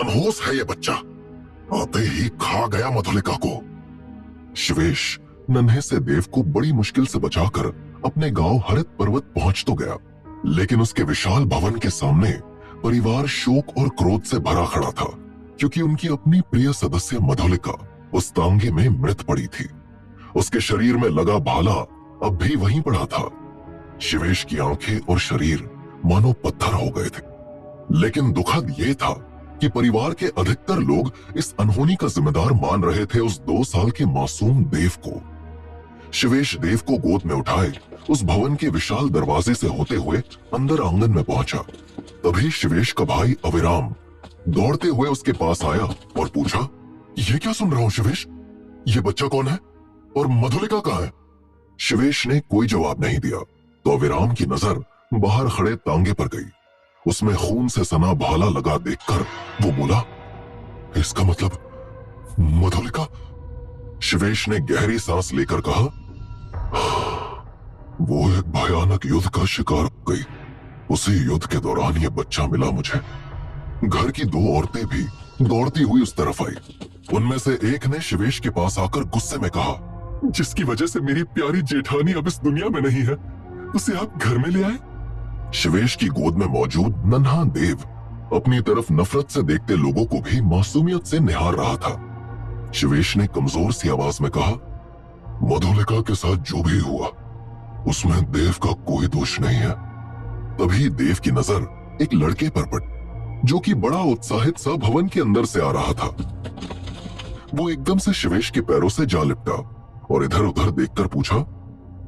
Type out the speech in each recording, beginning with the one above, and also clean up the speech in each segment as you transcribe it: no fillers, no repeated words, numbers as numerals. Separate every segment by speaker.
Speaker 1: मनहूस है ये बच्चा, आते ही खा गया मधुलिका को। शिवेश नन्हे से देव को बड़ी मुश्किल से बचाकर अपने गांव हरित पर्वत पहुंच तो गया, लेकिन उसके विशाल भवन के सामने परिवार शोक और क्रोध से भरा खड़ा था, क्योंकि उनकी अपनी प्रिय सदस्य मधुलिका उस तांगे में मृत पड़ी थी। उसके शरीर में लगा भाला अब भी वहीं पड़ा था। शिवेश की आंखें और शरीर मानो पत्थर हो गए थे। लेकिन दुखद ये था कि परिवार के अधिकतर लोग इस अनहोनी का जिम्मेदार मान रहे थे उस 2 साल के मासूम देव को। शिवेश देव को गोद में उठाए उस भवन के विशाल दरवाजे से होते हुए अंदर आंगन में पहुंचा। तभी शिवेश का भाई अविराम दौड़ते हुए उसके पास आया और पूछा, ये क्या सुन रहा हूं शिवेश? ये बच्चा कौन है और मधुलिका कहाँ है? शिवेश ने कोई जवाब नहीं दिया तो अविराम की नजर बाहर खड़े तांगे पर गई। उसमें खून से सना भाला लगा देखकर वो बोला, इसका मतलब मधुलिका? शिवेश ने गहरी सांस लेकर कहा, वो एक भयानक युद्ध का शिकार हो गई। उसी युद्ध के दौरान ये बच्चा मिला मुझे। घर की 2 औरतें भी दौड़ती हुई उस तरफ आई। उनमें से एक ने शिवेश के पास आकर गुस्से में कहा, जिसकी वजह से मेरी प्यारी जेठानी अब इस दुनिया में नहीं है, उसे आप घर में ले आए। शिवेश की गोद में मौजूद नन्हा देव अपनी तरफ नफरत से देखते लोगों को भी मासूमियत से निहार रहा था। शिवेश ने कमजोर सी आवाज में कहा, मधुलिका के साथ जो भी हुआ उसमें देव का कोई दोष नहीं है। तभी देव की नजर एक लड़के पर पड़ी जो कि बड़ा उत्साहित सा भवन के अंदर से आ रहा था। वो एकदम से शिवेश के पैरों से जा लिपटा और इधर उधर देखकर पूछा,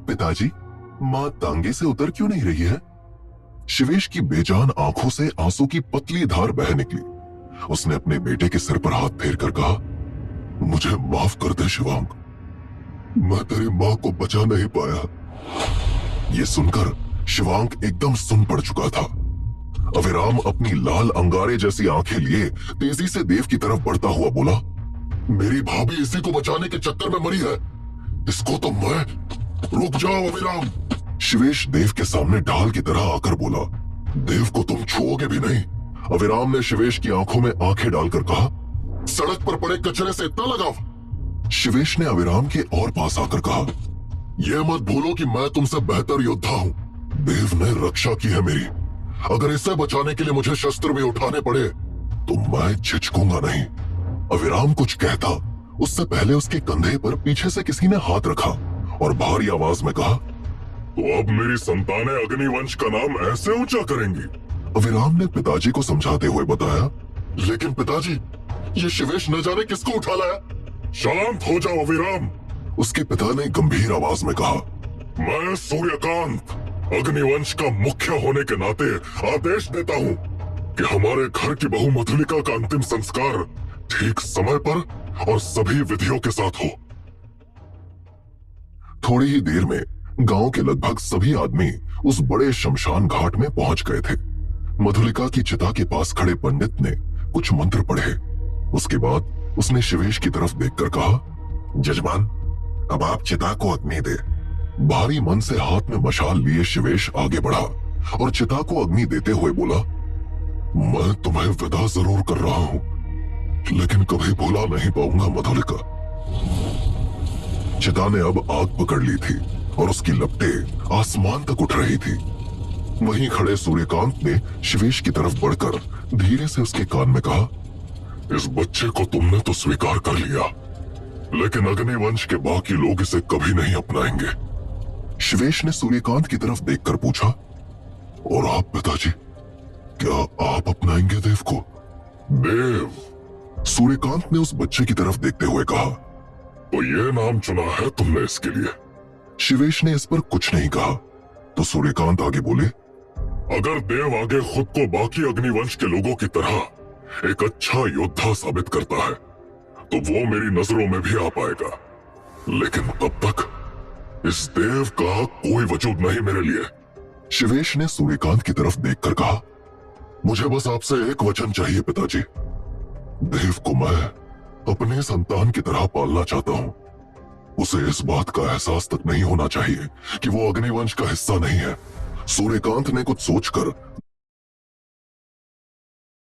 Speaker 1: पिताजी, मां तांगे से उतर क्यों नहीं रही है? शिवेश की बेजान आंखों से आंसू की पतली धार बह निकली। उसने अपने बेटे के सिर पर हाथ फेर कर कहा, मुझे माफ कर दे शिवांग, मैं तेरी मां को बचा नहीं पाया। ये सुनकर शिवांग एकदम सुन पड़ चुका था। अविराम अपनी लाल अंगारे जैसी आंखें लिए तेजी से देव की तरफ बढ़ता हुआ बोला, मेरी भाभी इसी को बचाने के चक्कर में मरी है, इसको तो मैं। रुक जाओ अविराम। शिवेश देव के सामने ढाल की तरह आकर बोला, देव को तुम छुओगे भी नहीं। अविराम ने शिवेश की आंखों में आंखें डालकर कहा, सड़क पर पड़े कचरे से इतना लगाव? शिवेश ने अविराम के और पास आकर कहा, यह मत भूलो कि मैं तुमसे बेहतर योद्धा हूं। देव ने रक्षा की है मेरी, अगर इसे बचाने के लिए मुझे शस्त्र भी उठाने पड़े तो मैं झिझकूंगा नहीं। अविराम कुछ कहता उससे पहले उसके कंधे पर पीछे से किसी ने हाथ रखा और भारी आवाज में कहा, तो अब मेरी संतानें अग्निवंश का नाम ऐसे ऊंचा करेंगी? अविराम ने पिताजी को समझाते हुए बताया, लेकिन पिताजी, ये शिवेश न जाने किसको उठा लाया। शांत हो जाओ अविराम। उसके पिता ने गंभीर आवाज में कहा, मैं सूर्यकांत अग्निवंश का मुख्य होने के नाते आदेश देता हूँ कि हमारे घर की बहू मधुलिका का अंतिम संस्कार ठीक समय पर और सभी विधियों के साथ हो। थोड़ी ही देर में गांव के लगभग सभी आदमी उस बड़े शमशान घाट में पहुंच गए थे। मधुलिका की चिता के पास खड़े पंडित ने कुछ मंत्र पढ़े। उसके बाद उसने शिवेश की तरफ देखकर कहा, जजमान, अब आप चिता को अग्नि दे। भारी मन से हाथ में मशाल लिए शिवेश आगे बढ़ा और चिता को अग्नि देते हुए बोला, मैं तुम्हें विदा जरूर कर रहा हूं, लेकिन कभी भुला नहीं पाऊंगा मधुलिका। चिता ने अब आग पकड़ ली थी और उसकी लपटें आसमान तक उठ रही थी। वहीं खड़े सूर्यकांत ने शिवेश की तरफ बढ़कर धीरे से उसके कान में कहा, इस बच्चे को तुमने तो स्वीकार कर लिया, लेकिन अग्निवंश के बाकी लोग इसे कभी नहीं अपनाएंगे। शिवेश ने सूर्यकांत की तरफ देखकर पूछा, और आप पिताजी, क्या आप अपनाएंगे देव को? देव, सूर्यकांत ने उस बच्चे की तरफ देखते हुए कहा, तो ये नाम चुना है तुमने इसके लिए? शिवेश ने इस पर कुछ नहीं कहा तो सूर्यकांत आगे बोले, अगर देव आगे खुद को बाकी अग्निवंश के लोगों की तरह एक अच्छा योद्धा साबित करता है तो वो मेरी नजरों में भी आ पाएगा, लेकिन तब तक इस देव का कोई वजूद नहीं मेरे लिए। शिवेश ने सूर्यकांत की तरफ देखकर कहा, मुझे बस आपसे एक वचन चाहिए पिताजी। देव को मैं अपने संतान की तरह पालना चाहता हूं। उसे इस बात का एहसास तक नहीं होना चाहिए कि वो अग्निवंश का हिस्सा नहीं है। सूर्यकांत ने कुछ सोचकर